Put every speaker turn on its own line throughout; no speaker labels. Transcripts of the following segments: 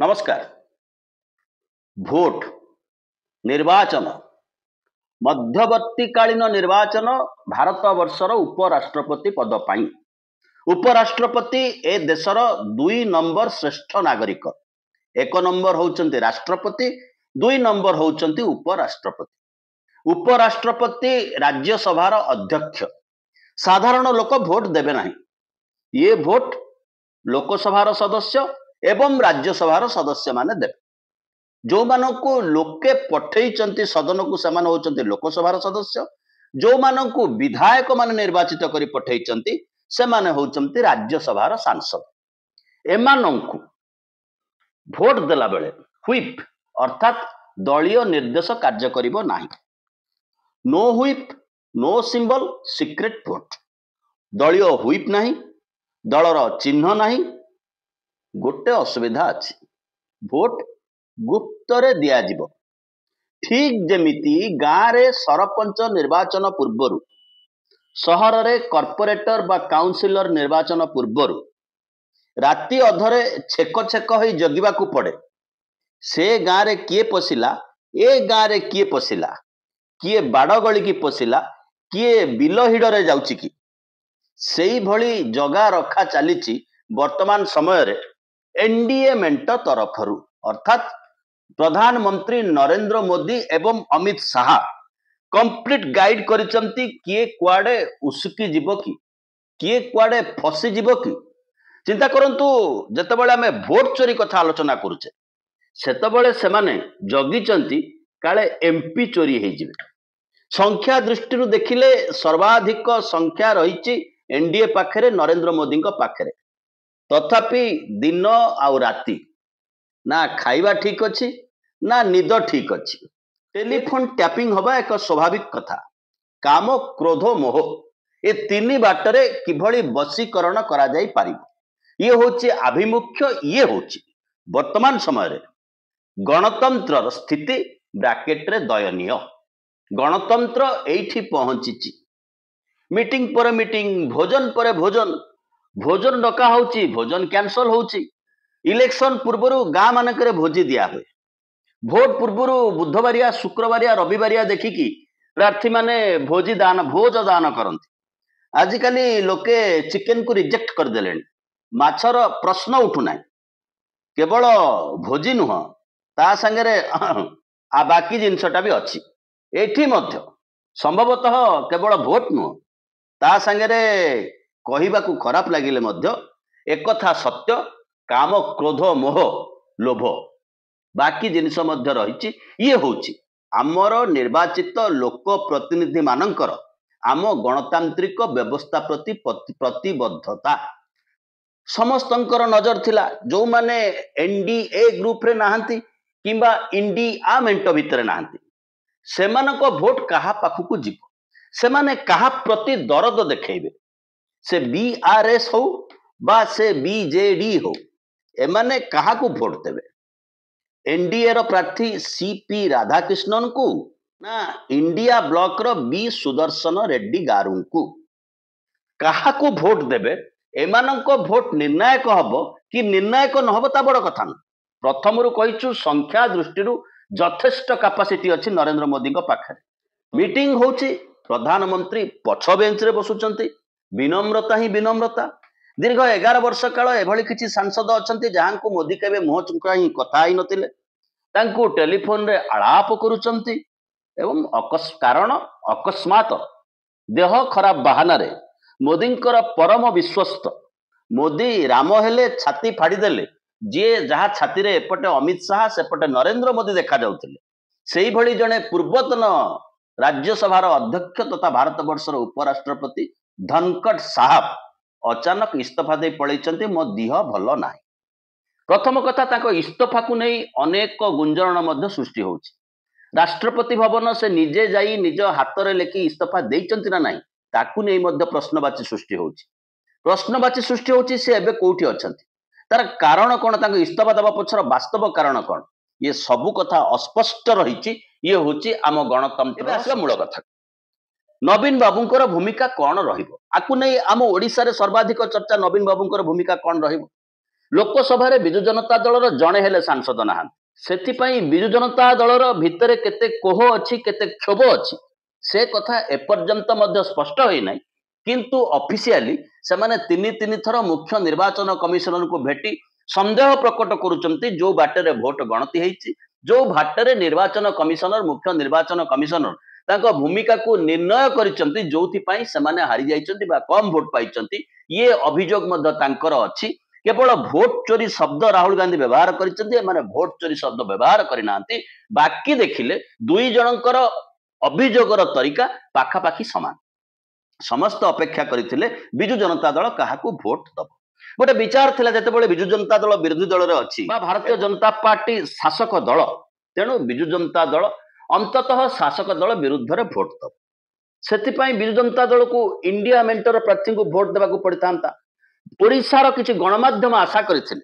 नमस्कार। भोट निर्वाचन मध्यवर्तीकालीन निर्वाचन भारत वर्षर उपराष्ट्रपति पद पाई उपराष्ट्रपति ए देशर 2 नंबर श्रेष्ठ नागरिक। 1 नंबर होउचंती राष्ट्रपति, 2 नंबर होउचंती उपराष्ट्रपति। उपराष्ट्रपति राज्यसभार अध्यक्ष। साधारण लोक भोट देबे नहीं, ये भोट लोकसभार सदस्य एवं राज्यसभार सदस्य माने देबे। जो मानकु लोके पठेइचंती सदन को समान होचंती लोकसभार सदस्य, जो मानकु विधायक माने निर्वाचित करी पठेइचंती से माने होचंती राज्यसभार सांसद। एमानंकु भोट देला बेले व्हिप अर्थात दलीय निर्देश कार्य करिबो नाही। No whip no symbol secret vote. दलीय व्हिप नाही, दलर चिन्ह नाही। गोटे असुविधा अछि, भोट गुप्तरे दिया जिवो। ठीक जेमिति गाँव रे सरपंच निर्वाचन पूर्वरु, सहर रे कॉर्पोरेटर बा काउंसिलर निर्वाचन पूर्वरु राति अधरे छेक छेक होई जगिबा को पड़े। से गाँव रे किए पसिला, ए गाँव रे किए पसिला, किए बाड़ गली की पसिला, किए बिल हिड़ रे जाउची की, सेई भली जगा रखा चलीची वर्तमान समय रे एनडीए मेंट तरफरु अर्थात प्रधानमंत्री नरेंद्र मोदी एवं अमित शाह कंप्लीट गाइड करिसंती किए कुआडे उसकी जीवो की, किए कुआडे फसी जीवो की। चिंता करंतु जेतेबेले आमे भोट चोरी कथा आलोचना करूचे सेतेबेले सेमाने जगिचंती काले एमपी चोरी हे जिवे। संख्या दृष्टि देखिले सर्वाधिक संख्या रहिची एनडीए पाखरे नरेंद्र मोदी पाखरे। तथापि दिन आउ राति ना खाइबा ठीक अच्छी ना निद ठीक अच्छी। टेलीफोन टैपिंग हवा एक स्वाभाविक कथा। काम क्रोध मोह ए 3 बाटरे किभली वशीकरण करा जाई पारिबो, ये होची आभिमुख्य। ये होची वर्तमान समय रे गणतंत्र स्थिति ब्रैकेट रे दयनीय। गणतंत्र एठी पहुंचीची। मीटिंग पर मीटिंग, भोजन पर भोजन, भोजन डका होची, भोजन कैंसल होची। इलेक्शन पूर्वरु गाँ मानकरे भोजी दिया हुए। भोट पूर्वरु बुधवारिया, शुक्रवारिया, रविवारिया देखिकी प्रार्थी माने भोज दान करती। आजिकाली लोके चिकेन को रिजेक्ट कर देले, माछर प्रश्न उठुना। केवल भोजी नुह ता संगे आ बाकी जिनसटा भी अच्छी। एठी मध्य संभवतः केवल भोट नुह ता संगे कहबाकू खराब लगिले मध्य एक कथा सत्य, काम क्रोध मोह लोभ बाकी जिनिस मध्य रहिछि। ये होछि आमर निर्वाचित लोक प्रतिनिधि मानकर आम गणतांत्रिक व्यवस्था प्रति प्रतिबद्धता। समस्तंकर नजर थिला जो माने एनडीए ग्रुप रे नाहंती किंबा इंडिया मेंट भितरे नाहंती, सेमानक भोट कहा पाखकू जीवो, सेमाने कहा प्रति दरद देखेइबे। से बीआरएस हो बा से बीजेडी हो, एमाने कहा को भोट देवे। एनडीए रो प्रार्थी सीपी राधाकृष्णन को ना इंडिया ब्लॉक रो बी सुदर्शन रेड्डी गारू को कहा को भोट देवे। एमानंको भोट निर्णायक हबो कि निर्णायक न हबो ता बड़ कथा न। प्रथमरु कहिचु संख्या दृष्टि यथेष्ट कैपेसिटी अछि नरेंद्र मोदी को पाखरे। मीटिंग होची, प्रधानमंत्री पछ बेंच रे बसुचंती। विनम्रता ही विनम्रता। दीर्घ 11 वर्ष काल एभली किछि सांसद अछंती जहां को मोदी केबे मुह चुका ही कथा ही नथिले, तांको टेलीफोन रे आलाप करूचंती एवं कारण अकस्मात देह खराब बहाना रे मोदींकर परम विश्वस्त मोदी राम हेले छाती फाड़ी देले। जे जहा छाती रे एपटे अमित शाह सेपटे नरेंद्र मोदी देखा जाउथिले, सेही भली जने पूर्वतन राज्यसभार अध्यक्ष तथा भारत वर्षर उपराष्ट्रपति धनखड़ साहब अचानक इस्तीफा दे पळैचंती। मो दिह भल नाही। प्रथम कथा ताको इस्तीफा को नहीं अनेक गुंजरण मध्य सृष्टि होछि। राष्ट्रपति भवन से निजे जाई निज हाथ रे लेखि इस्तीफा देइचंती ना नाही ताकू नहीं मध्य प्रश्नवाची सृष्टि होछि। प्रश्नवाची सृष्टि होछि से एबे कोठी अछंती, तार कारण कोन, ताको इस्तीफा दबा पछर वास्तव कारण कोन, ये सबु कथा अस्पष्ट रहिछि। ये होछि आम गणतंत्र आसला मूल कथा। नवीन बाबूंकर भूमिका कौन रहिबो, आकु नहीं आम ओडिसा रे सर्वाधिक चर्चा नवीन बाबूंकर भूमिका कौन रहिबो। ଲୋକସଭାରେ ବିଜୁ ଜନତା ଦଳର ଜଣେ ହେଲେ ସାଂସଦ ନାହାନ୍ତି। ସେଥିପାଇଁ ବିଜୁ ଜନତା ଦଳର ଭିତରେ କେତେ କୋହ ଅଛି, କେତେ କ୍ଷୋଭ ଅଛି, ସେ କଥା ଏପର୍ଯ୍ୟନ୍ତ ମଧ୍ୟ ସ୍ପଷ୍ଟ ହୋଇନାହିଁ। କିନ୍ତୁ ଅଫିସିଆଲି ସେମାନେ ତିନି ଥର ମୁଖ୍ୟ ନିର୍ବାଚନ କମିଶନରଙ୍କୁ ଭେଟି ସନ୍ଦେହ ପ୍ରକଟ କରୁଛନ୍ତି ଯୋଉ ବାଟରେ ଭୋଟ ଗଣତି ହେଇଛି, ଯୋଉ ବାଟରେ ନିର୍ବାଚନ କମିଶନର, ମୁଖ୍ୟ ନିର୍ବାଚନ କମିଶନର ତାଙ୍କ ଭୂମିକାକୁ ନିର୍ଣ୍ଣୟ କରିଛନ୍ତି, ଯୋଉଥିପାଇଁ ସେମାନେ ହାରି ଯାଇଛନ୍ତି ବା କମ ଭୋଟ ପାଇଛନ୍ତି। ଇଏ ଅଭିଯୋଗ ମଧ୍ୟ ତାଙ୍କର ଅଛି। କେବଳ ଭୋଟ ଚୋରି ଶବ୍ଦ ରାହୁଲ ଗାନ୍ଧୀ ବ୍ୟବହାର କରିଛନ୍ତି, ଏମାନେ ଭୋଟ ଚୋରି ଶବ୍ଦ ବ୍ୟବହାର କରିନାହାନ୍ତି। ବାକି ଦେଖିଲେ ଦୁଇ ଜଣଙ୍କର ଅଭିଯୋଗର ତରିକା ପାଖାପାଖି ସମାନ। ସମସ୍ତେ ଅପେକ୍ଷା କରିଥିଲେ ବିଜୁ ଜନତା ଦଳ କାହାକୁ ଭୋଟ ଦବ। ଗୋଟେ ବିଚାର ଥିଲା ଯେତେବେଳେ ବିଜୁ ଜନତା ଦଳ ବିରୋଧୀ ଦଳରେ ଅଛି ବା ଭାରତୀୟ ଜନତା ପାର୍ଟି ଶାସକ ଦଳ, ତେଣୁ ବିଜୁ ଜନତା ଦଳ ଅନ୍ତତଃ ଶାସକ ଦଳ ବିରୁଦ୍ଧରେ ଭୋଟ ଦବ। ସେଥିପାଇଁ ବିଜୁ ଜନତା ଦଳକୁ ଇଣ୍ଡିଆ ମେଣ୍ଟର ପ୍ରାର୍ଥୀଙ୍କୁ ଭୋଟ ଦେବାକୁ ପଡିଥାନ୍ତା। ଓଡ଼ିଶାର କିଛି ଗଣମାଧ୍ୟମ ଆଶା କରିଥିଲେ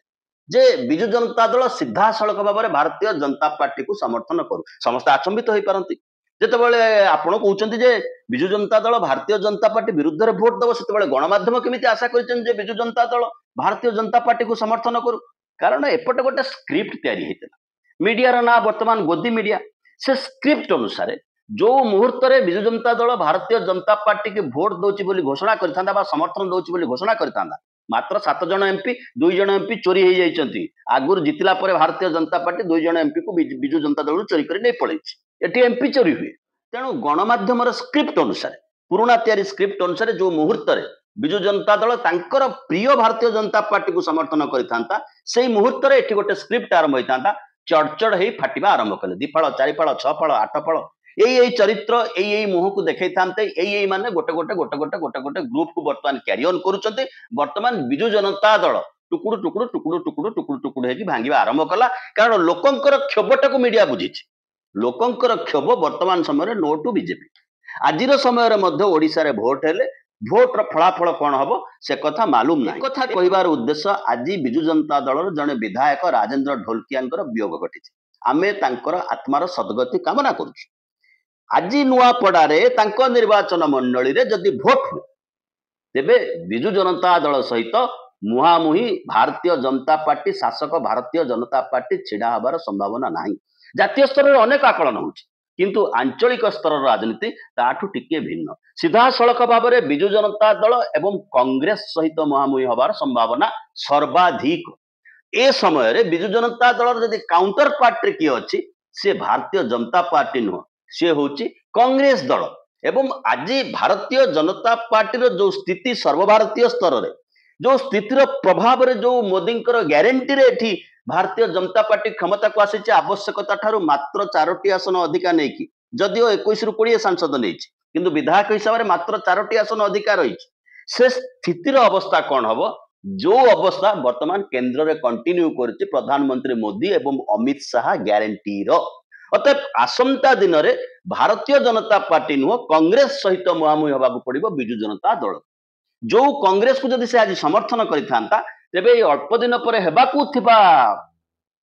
ଯେ ବିଜୁ ଜନତା ଦଳ ସିଧାସଳଖ ଭାବରେ ଭାରତୀୟ ଜନତା ପାର୍ଟିକୁ ସମର୍ଥନ କରୁ। ସମସ୍ତେ ଆଚମ୍ବିତ ହୋଇପାରନ୍ତି ଯେତେବେଳେ ଆପଣ କହୁଛନ୍ତି ଯେ ବିଜୁ ଜନତା ଦଳ ଭାରତୀୟ ଜନତା ପାର୍ଟି ବିରୁଦ୍ଧରେ ଭୋଟ ଦେବ, ସେତେବେଳେ ଗଣମାଧ୍ୟମ କେମିତି ଆଶା କରିଛନ୍ତି ଯେ ବିଜୁ ଜନତା ଦଳ ଭାରତୀୟ ଜନତା ପାର୍ଟିକୁ ସମର୍ଥନ କରୁ? କାରଣ ଏପଟେ ଗୋଟେ ସ୍କ୍ରିପ୍ଟ ତିଆରି ହେଇଥିଲା। ମିଡିଆର ନାଁ ବର୍ତ୍ତମାନ ଗୋଦି ମିଡିଆ। ସେ ସ୍କ୍ରିପ୍ଟ ଅନୁସାରେ ଯୋଉ ମୁହୂର୍ତ୍ତରେ ବିଜୁ ଜନତା ଦଳ ଭାରତୀୟ ଜନତା ପାର୍ଟିକୁ ଭୋଟ ଦଉଛି ବୋଲି ଘୋଷଣା କରିଥାନ୍ତା ବା ସମର୍ଥନ ଦଉଛି ବୋଲି ଘୋଷଣା କରିଥାନ୍ତା, ମାତ୍ର 7 ଜଣ ଏମ୍ପି, 2 ଜଣ ଏମ୍ପି ଚୋରି ହେଇଯାଇଛନ୍ତି। ଆଗରୁ ଜିତିଲା ପରେ ଭାରତୀୟ ଜନତା ପାର୍ଟି 2 ଜଣ ଏମ୍ପି କୁ ବିଜୁ ଜନତା ଦଳରୁ ଚୋରି କରି ନେଇ ପଳେଇଛି। ଏଠି ଏମ୍ପି ଚୋରି ହୁଏ। ତେଣୁ ଗଣମାଧ୍ୟମର ସ୍କ୍ରିପ୍ଟ ଅନୁସାରେ, ପୁରୁଣା ତିଆରି ସ୍କ୍ରିପ୍ଟ ଅନୁସାରେ ଯୋଉ ମୁହୂର୍ତ୍ତରେ ବିଜୁ ଜନତା ଦଳ ତାଙ୍କର ପ୍ରିୟ ଭାରତୀୟ ଜନତା ପାର୍ଟିକୁ ସମର୍ଥନ କରିଥାନ୍ତା, ସେଇ ମୁହୂର୍ତ୍ତରେ ଏଠି ଗୋଟେ ସ୍କ୍ରିପ୍ଟ ଆରମ୍ଭ ହେଇଥାନ୍ତା। ଚଡଚଡ ହେଇ ଫାଟିବା ଆରମ୍ଭ କଲେ। 2 ଫାଳ, 4 ଫାଳ, 6 ଫାଳ, 8 ଫାଳ, ଏଇ ଚରିତ୍ର ଏଇ ମୁହଁକୁ ଦେଖେଇଥାନ୍ତେ। ଏଇ ମାନେ ଗୋଟେ ଗ୍ରୁପକୁ ବର୍ତ୍ତମାନ କ୍ୟାରି ଅନ୍ କରୁଛନ୍ତି। ବର୍ତ୍ତମାନ ବିଜୁ ଜନତା ଦଳ ଟୁକୁଡୁ ହେଇକି ଭାଙ୍ଗିବା ଆରମ୍ଭ କଲା। କାରଣ ଲୋକଙ୍କର କ୍ଷୋଭଟାକୁ ମିଡିଆ ବୁଝିଛି। ଲୋକଙ୍କର କ୍ଷୋଭ ବର୍ତ୍ତମାନ ସମୟରେ ନୋ ଟୁ ବିଜେପି। ଆଜିର ସମୟରେ ମଧ୍ୟ ଓଡ଼ିଶାରେ ଭୋଟ ହେଲେ ଭୋଟର ଫଳାଫଳ କଣ ହବ ସେ କଥା ମାଲୁମ ନାହିଁ। କଥା କହିବାର ଉଦ୍ଦେଶ୍ୟ, ଆଜି ବିଜୁ ଜନତା ଦଳର ଜଣେ ବିଧାୟକ ରାଜେନ୍ଦ୍ର ଢୋଲକିଆଙ୍କର ବିୟୋଗ ଘଟିଛି। ଆମେ ତାଙ୍କର ଆତ୍ମାର ସଦ୍ଗତି କାମନା କରୁଛୁ। ଆଜି ନୂଆପଡାରେ ତାଙ୍କ ନିର୍ବାଚନ ମଣ୍ଡଳୀରେ ଯଦି ଭୋଟ ହୁଏ, ତେବେ ବିଜୁ ଜନତା ଦଳ ସହିତ ମୁହାଁମୁହିଁ ଭାରତୀୟ ଜନତା ପାର୍ଟି, ଶାସକ ଭାରତୀୟ ଜନତା ପାର୍ଟି ଛିଡା ହେବାର ସମ୍ଭାବନା ନାହିଁ। ଜାତୀୟ ସ୍ତରରେ ଅନେକ ଆକଳନ ହେଉଛି, କିନ୍ତୁ ଆଞ୍ଚଳିକ ସ୍ତରର ରାଜନୀତି ତାଠୁ ଟିକେ ଭିନ୍ନ। ସିଧାସଳଖ ଭାବରେ ବିଜୁ ଜନତା ଦଳ ଏବଂ କଂଗ୍ରେସ ସହିତ ମୁହାଁମୁହିଁ ହେବାର ସମ୍ଭାବନା ସର୍ବାଧିକ। ଏ ସମୟରେ ବିଜୁ ଜନତା ଦଳର ଯଦି କାଉଣ୍ଟର ପାର୍ଟରେ କିଏ ଅଛି, ସେ ଭାରତୀୟ ଜନତା ପାର୍ଟି ନୁହଁ, ସେ ହେଉଛି କଂଗ୍ରେସ ଦଳ। ଏବଂ ଆଜି ଭାରତୀୟ ଜନତା ପାର୍ଟିର ଯୋଉ ସ୍ଥିତି ସର୍ବଭାରତୀୟ ସ୍ତରରେ, ଯୋଉ ସ୍ଥିତିର ପ୍ରଭାବରେ, ଯୋଉ ମୋଦିଙ୍କର ଗ୍ୟାରେଣ୍ଟିରେ ଏଠି ଭାରତୀୟ ଜନତା ପାର୍ଟି କ୍ଷମତାକୁ ଆସିଛି, ଆବଶ୍ୟକତା ଠାରୁ ମାତ୍ର 4ଟି ଆସନ ଅଧିକା ନେଇକି, ଯଦିଓ 21ରୁ 20 ସାଂସଦ ନେଇଛି, କିନ୍ତୁ ବିଧାୟକ ହିସାବରେ ମାତ୍ର 4ଟି ଆସନ ଅଧିକା ରହିଛି। ସେ ସ୍ଥିତିର ଅବସ୍ଥା କଣ ହବ? ଯୋଉ ଅବସ୍ଥା ବର୍ତ୍ତମାନ କେନ୍ଦ୍ରରେ କଣ୍ଟିନ୍ୟୁ କରୁଛି ପ୍ରଧାନମନ୍ତ୍ରୀ ମୋଦି ଏବଂ ଅମିତ ଶାହା ଗ୍ୟାରେଣ୍ଟିର। ଅତଏବ ଆସନ୍ତା ଦିନରେ ଭାରତୀୟ ଜନତା ପାର୍ଟି ନୁହଁ, କଂଗ୍ରେସ ସହିତ ମୁହାଁମୁହିଁ ହେବାକୁ ପଡିବ ବିଜୁ ଜନତା ଦଳ। ଯୋଉ କଂଗ୍ରେସକୁ ଯଦି ସେ ଆଜି ସମର୍ଥନ କରିଥାନ୍ତା, ତେବେ ଏଇ ଅଳ୍ପ ଦିନ ପରେ ହେବାକୁ ଥିବା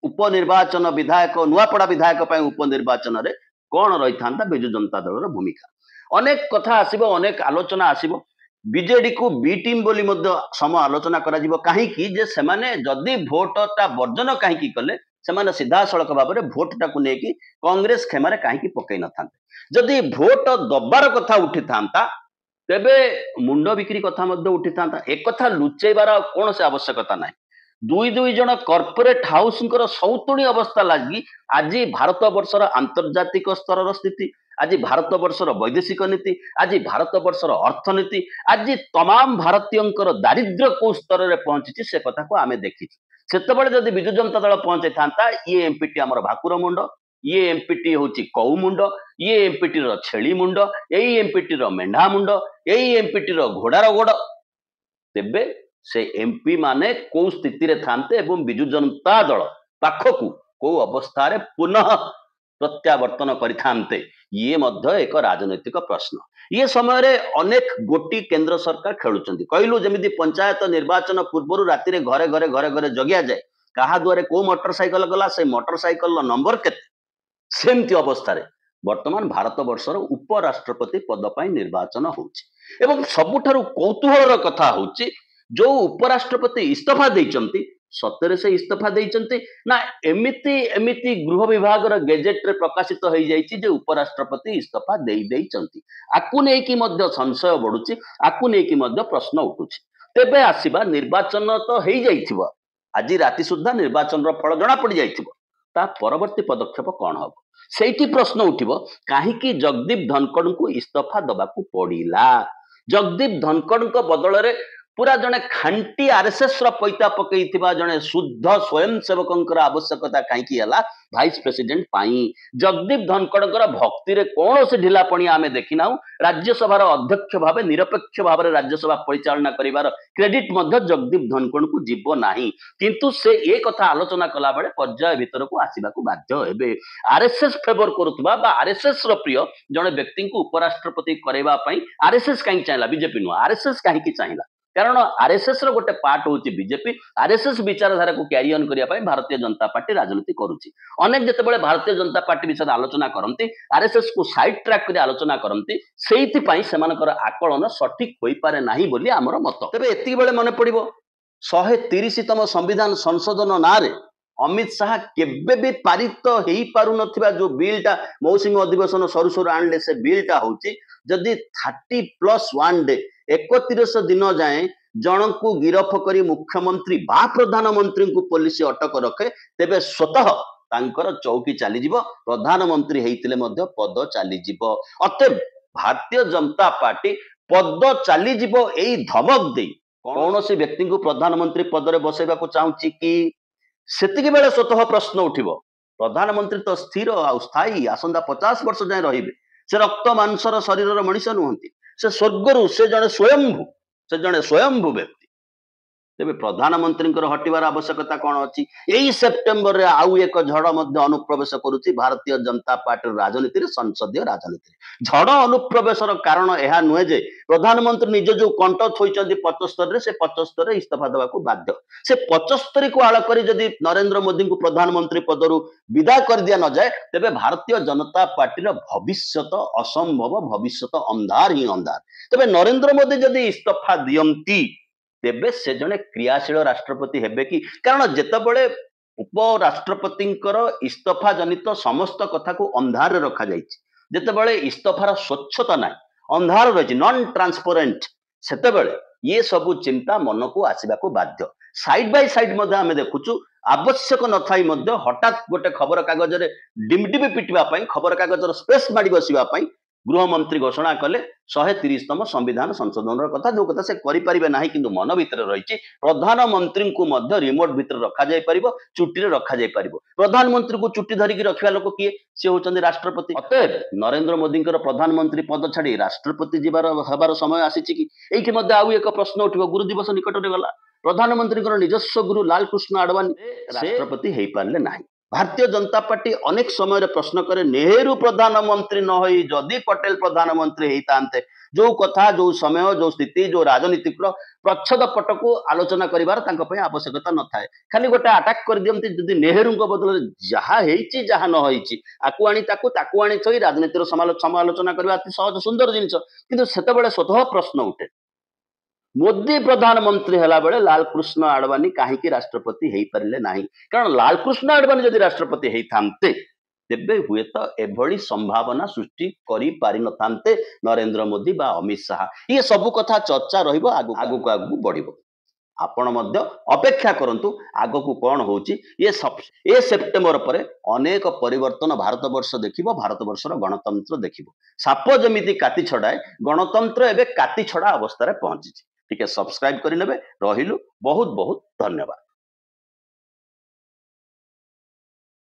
ଉପନିର୍ବାଚନ, ବିଧାୟକ, ନୂଆପଡା ବିଧାୟକ ପାଇଁ ଉପନିର୍ବାଚନରେ କଣ ରହିଥାନ୍ତା ବିଜୁ ଜନତା ଦଳର ଭୂମିକା? ଅନେକ କଥା ଆସିବ, ଅନେକ ଆଲୋଚନା ଆସିବ। ବିଜେଡିକୁ ବି ଟିମ୍ ବୋଲି ମଧ୍ୟ ଆଲୋଚନା କରାଯିବ। କାହିଁକି? ଯେ ସେମାନେ ଯଦି ଭୋଟଟା ବର୍ଜନ କାହିଁକି କଲେ, ସେମାନେ ସିଧାସଳଖ ଭାବରେ ଭୋଟଟାକୁ ନେଇକି କଂଗ୍ରେସ କ୍ଷେମାରେ କାହିଁକି ପକେଇ ନଥାନ୍ତେ। ଯଦି ଭୋଟ ଦବାର କଥା ଉଠିଥାନ୍ତା, ତେବେ ମୁଣ୍ଡ ବିକ୍ରି କଥା ମଧ୍ୟ ଉଠିଥାନ୍ତା। ଏକଥା ଲୁଚେଇବାର କୌଣସି ଆବଶ୍ୟକତା ନାହିଁ। ଦୁଇ ଜଣ କର୍ପୋରେଟ ହାଉସଙ୍କର ସୌତୁଣୀ ଅବସ୍ଥା ଲାଗି ଆଜି ଭାରତ ବର୍ଷର ଆନ୍ତର୍ଜାତିକ ସ୍ତରର ସ୍ଥିତି, ଆଜି ଭାରତ ବର୍ଷର ବୈଦେଶିକ ନୀତି, ଆଜି ଭାରତ ବର୍ଷର ଅର୍ଥନୀତି, ଆଜି ତମାମ ଭାରତୀୟଙ୍କର ଦାରିଦ୍ର୍ୟ କୋଉ ସ୍ତରରେ ପହଞ୍ଚିଛି ସେ କଥାକୁ ଆମେ ଦେଖିଛୁ। ସେତେବେଳେ ଯଦି ବିଜୁ ଜନତା ଦଳ ପହଞ୍ଚାଇଥାନ୍ତା, ଇଏ ଏମ୍ପିଟି ଆମର ଭାକୁର ମୁଣ୍ଡ, ଇଏ ଏମ୍ପିଟି ହେଉଛି କଉ ମୁଣ୍ଡ, ଇଏ ଏମ୍ପିଟିର ଛେଳି ମୁଣ୍ଡ, ଏଇ ଏମ୍ପିଟିର ମେଣ୍ଢା ମୁଣ୍ଡ, ଏଇ ଏମ୍ପିଟିର ଘୋଡାର ଗୋଡ, ତେବେ ସେ ଏମ୍ପି ମାନେ କୋଉ ସ୍ଥିତିରେ ଥାନ୍ତେ ଏବଂ ବିଜୁ ଜନତା ଦଳ ପାଖକୁ କୋଉ ଅବସ୍ଥାରେ ପୁନଃ ପ୍ରତ୍ୟାବର୍ତ୍ତନ କରିଥାନ୍ତେ, ଇଏ ମଧ୍ୟ ଏକ ରାଜନୈତିକ ପ୍ରଶ୍ନ। ଇଏ ସମୟରେ ଅନେକ ଗୋଟି କେନ୍ଦ୍ର ସରକାର ଖେଳୁଛନ୍ତି। କହିଲୁ ଯେମିତି ପଞ୍ଚାୟତ ନିର୍ବାଚନ ପୂର୍ବରୁ ରାତିରେ ଘରେ ଜଗିଆ ଯାଏ, କାହା ଦୁଆରେ କୋଉ ମୋଟର ସାଇକେଲ ଗଲା, ସେ ମୋଟର ସାଇକେଲର ନମ୍ବର କେତେ, ସେମିତି ଅବସ୍ଥାରେ ବର୍ତ୍ତମାନ ଭାରତ ବର୍ଷର ଉପରାଷ୍ଟ୍ରପତି ପଦ ପାଇଁ ନିର୍ବାଚନ ହେଉଛି। ଏବଂ ସବୁଠାରୁ କୌତୁହଳର କଥା ହେଉଛି, ଯୋଉ ଉପରାଷ୍ଟ୍ରପତି ଇସ୍ତଫା ଦେଇଛନ୍ତି, सतरे से इस्तीफा देइचंती ना एमिति एमिति गृह विभाग गेजेट रे प्रकाशित हो जाइछि जे उपराष्ट्रपति इस्तीफा देइचंती आकु नै कि मध्य संशय बढ़ुछि आकु नै कि मध्य प्रश्न उठुछि तेबे आसीबा निर्वाचन तो हो जाइथिबो आज राति सुद्धा निर्वाचन फल जना पड़ जाइथिबो ता परवर्ती पदक्षेप कौन हम से प्रश्न उठिबो काहीकि जगदीप धनखड़ को इस्तीफा दबाकू पड़िला जगदीप धनखड़ बदल रे पूरा जने खांटी आरएसएस पैता पकई जने शुद्ध स्वयंसेवक आवश्यकता कहीं भाइस प्रेसिडेंट पाई जगदीप धनखड़ भक्ति रे कौन से ढिलापणी आमे देखिना राज्यसभा अध्यक्ष भाव निरपेक्ष भाव में राज्यसभा परिचालना करिवार क्रेडिट मध्य जगदीप धनखड़ को जीव नाही किंतु से ए कथा आलोचना कला बेले पर्याय भीतर को आसीबाकू बाध्य हेबे आरएसएस फेवर करुवा बा आरएसएस रो प्रिय जने व्यक्ति को उपराष्ट्रपति करैबा पई आरएसएस कहीं चाहिला बीजेपी नु आरएसएस कहीं चाहिला कारण आरएसएस रो गोटे पार्ट होची बीजेपी आरएसएस विचारधारा को क्यारी ऑन करिया पई भारतीय जनता पार्टी राजनीति करूची अनेक जतेबेले भारतीय जनता पार्टी विषय आलोचना करंती आरएसएस को साइड ट्रैक करी आलोचना करंती सेइथि पई सेमानकर आकलन सठिक होई पारे नाही बोली हमर मत तबे एति बेले मने पड़िबो 130तम संविधान संशोधन नारे अमित शाह केबे भी पारित हेई पारु नथिबा जो बिलटा मौसुमी अधिवेशन सरू सरू आणले से बिलटा होची जदि 30+1 डे 31 दिन जाए जन को गिरफ करी मुख्यमंत्री बा प्रधानमंत्री को पुलिस अटक रखे तेबे स्वतः तांकर चौकी चली जीव प्रधानमंत्री हेइतिले मध्य पद चली जीव अते भारतीय जनता पार्टी पद चली जीव एई धमक दे कौन सी व्यक्ति को प्रधानमंत्री पद रे बसैबा को चाहूची कि सेतिके बेले स्वतः प्रश्न उठिबो प्रधानमंत्री तो स्थिर आ स्थायी आसंदा 50 वर्ष जाए रहिबे से रक्त मांसर शरीर मनीष नुहंती से स्वर्गरु से जने स्वयंभू व्यक्ति तेबे प्रधानमंत्री हटिवार आवश्यकता कौन अच्छी यही सेप्टेम्बर रे आउ एक झड़ अनुप्रवेश करुच्ची भारतीय जनता पार्टी राजनीति संसदीय राजनीति झड़ अनुप्रवेशर कारण यह नुहे जे प्रधानमंत्री निज जो कंठ थोइचंदी 75 से 75 इस्तीफा देवा बाध्य से 75 को आड़ कर जदि नरेंद्र मोदी को प्रधानमंत्री पदरु विदा कर दिया न जाए तेबे भारतीय जनता पार्टी भविष्यत असंभव भविष्यत अंधार ही अंधार तेबे नरेंद्र मोदी जदि इस्तीफा दियंती तेबे से जने क्रियाशील राष्ट्रपति हेबे कि कारण जेतेबेले उपराष्ट्रपति इस्तीफा जनित समस्त कथा को अंधार रखा जाइछि जेतेबेले इस्तीफार स्वच्छता ना अंधार रही नॉन ट्रांसपेरेंट सेतेबेले ये सबु चिंता मन को आसवा को बाध्य साइड बाय साइड मध्य आमे देखुचु आवश्यक न थाई मध्य हठात गोटे खबर कागज रे डिमडिबी पिटिबा पई खबर कागज स्पेस माडी बसिबा पई गृहमंत्री घोषणा कले 130तम संविधान संशोधन कथा जो कथा से करें ना कि मन भितर रही प्रधानमंत्री को मध्य रिमोट भितर रखा जाय परिबो चुट्टी रे रखा जाय परिबो प्रधानमंत्री को चुट्टी धरिकी रखिया लोक किए से होचंदी राष्ट्रपति अतएव नरेंद्र मोदी प्रधानमंत्री पद छाड़ी राष्ट्रपति जीवार हबार समय आसीछि कि एठी मध्य आउ एक प्रश्न उठिबो गुरु दिवस निकट रे गला प्रधानमंत्री निजस्व गुरु लाल कृष्ण आडवाणी राष्ट्रपति हेई पारले नाही भारतीय जनता पार्टी अनेक समय प्रश्न करे नेहरू प्रधानमंत्री न होई जदि पटेल प्रधानमंत्री होता जो कथा जो समय जो स्थिति जो राजनीतिक प्रच्छद पट को आलोचना करिवार आवश्यकता न थाए खाली गोटे अटैक कर दियंती जदि नेहरू बदल जहा हेइची जहा न होइची आकु आनी थई राजनीतिर समालोचना करबा अति सहज सुंदर जिनिस किंतु सेतेबेले स्वतः प्रश्न उठे मोदी प्रधानमंत्री हला बेले लालकृष्ण आडवाणी कहीं राष्ट्रपति हो पारे ना कारण लालकृष्ण आडवाणी जदि राष्ट्रपति होते तेबे हुए तो एभली संभावना सृष्टि करि पारि न थांते नरेंद्र मोदी बा अमित शाह ये सब कथा चर्चा रहिबो आगु आगु बढ़िबो आपण मध्य अपेक्षा करंतु आगकू कौन होची ये सेप्टेम्बर पर अनेक परिवर्तन भारत वर्ष देखिबो भारत वर्षर गणतंत्र देखिबो साप जमिति काति छड़ाए गणतंत्र एबे काति छड़ा अवस्था रे पहुंची टिके सब्सक्राइब करि नेबे रहिलु बहुत बहुत धन्यवाद।